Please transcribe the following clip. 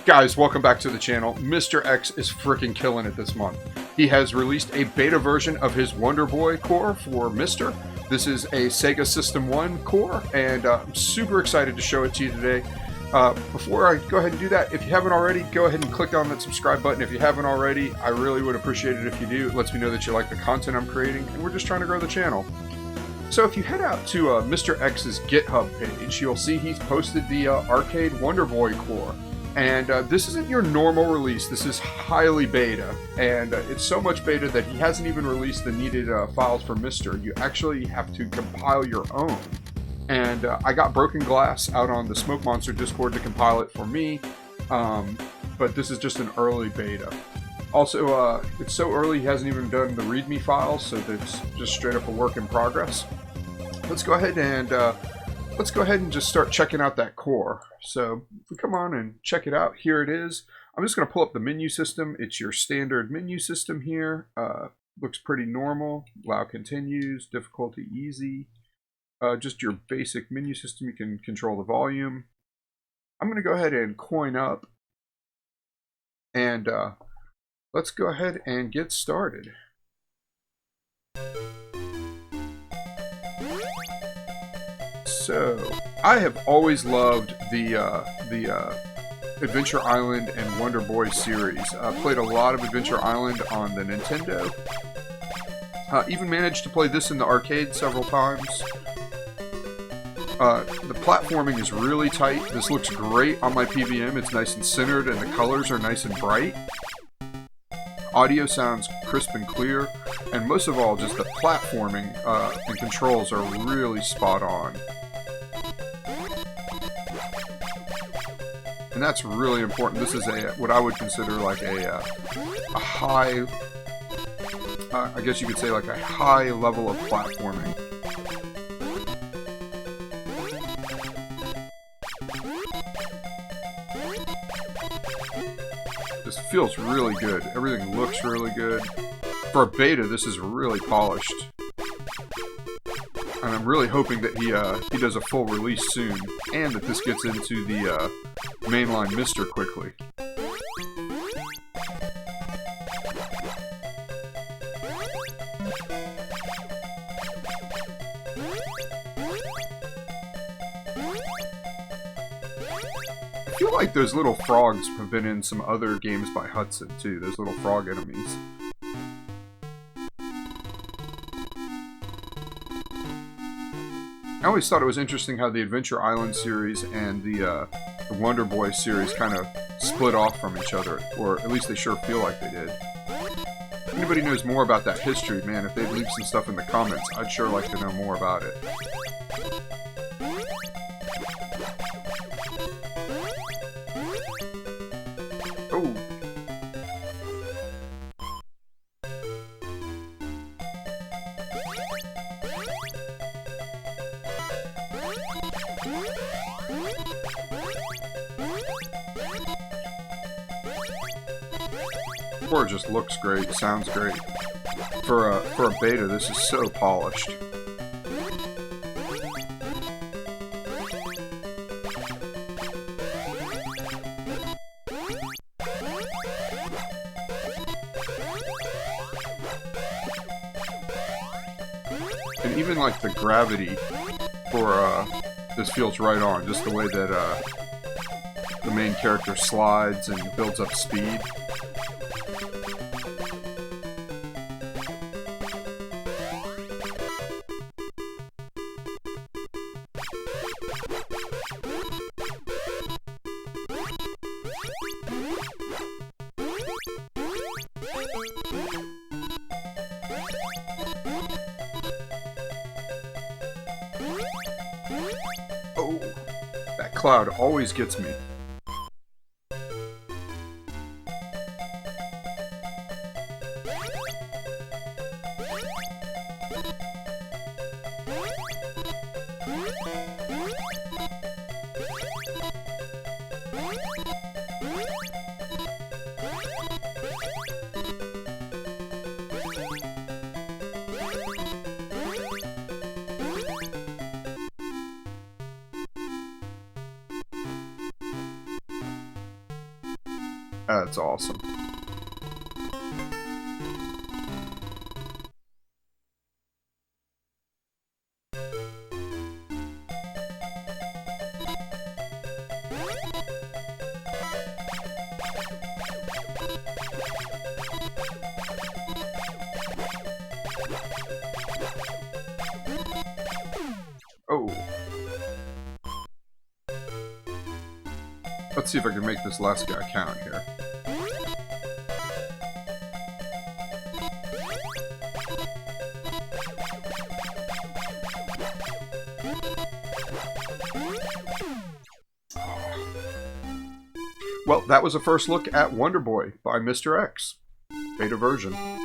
Guys, welcome back to the channel. Mr. X is freaking killing it this month. He has released a beta version of his Wonder Boy core for MiSTer. This is a Sega System 1 core, and I'm super excited to show it to you today. Before I go ahead and do that, if you haven't already, go ahead and click on that subscribe button. If you haven't already, I really would appreciate it if you do. It lets me know that you like the content I'm creating, and we're just trying to grow the channel. So if you head out to Mr. X's GitHub page, you'll see he's posted the arcade Wonder Boy core. And this isn't your normal release. This is highly beta, and it's so much beta that he hasn't even released the needed files for MiSTer. You actually have to compile your own. And I got Broken Glass out on the Smoke Monster Discord to compile it for me, but this is just an early beta. Also, it's so early he hasn't even done the README files, so it's just straight up a work in progress. Let's go ahead and just start checking out that core. So if we come on and check it out, here it is. I'm just going to pull up the menu system. It's your standard menu system here. Looks pretty normal. Allow continues, difficulty easy. Just your basic menu system. You can control the volume. I'm going to go ahead and coin up. And let's go ahead and get started. So, I have always loved the Adventure Island and Wonder Boy series. I played a lot of Adventure Island on the Nintendo. Even managed to play this in the arcade several times. The platforming is really tight. This looks great on my PVM. It's nice and centered and the colors are nice and bright. Audio sounds crisp and clear. And most of all, just the platforming and controls are really spot on. And that's really important. This is what I would consider like a high, I guess you could say like a high level of platforming. This feels really good. Everything looks really good. For a beta, this is really polished. And I'm really hoping that he does a full release soon, and that this gets into the mainline MiSTer quickly. I feel like those little frogs have been in some other games by Hudson too, those little frog enemies. I always thought it was interesting how the Adventure Island series and the Wonder Boy series kind of split off from each other, or at least they sure feel like they did. If anybody knows more about that history, man, if they'd leave some stuff in the comments, I'd sure like to know more about it. Oh! The core just looks great, sounds great. For a beta, this is so polished. And even like the gravity for this feels right on, just the way that the main character slides and builds up speed. Oh, that cloud always gets me. That's awesome. Oh. Let's see if I can make this last guy count here. Well, that was a first look at Wonder Boy by MiSTer X, beta version.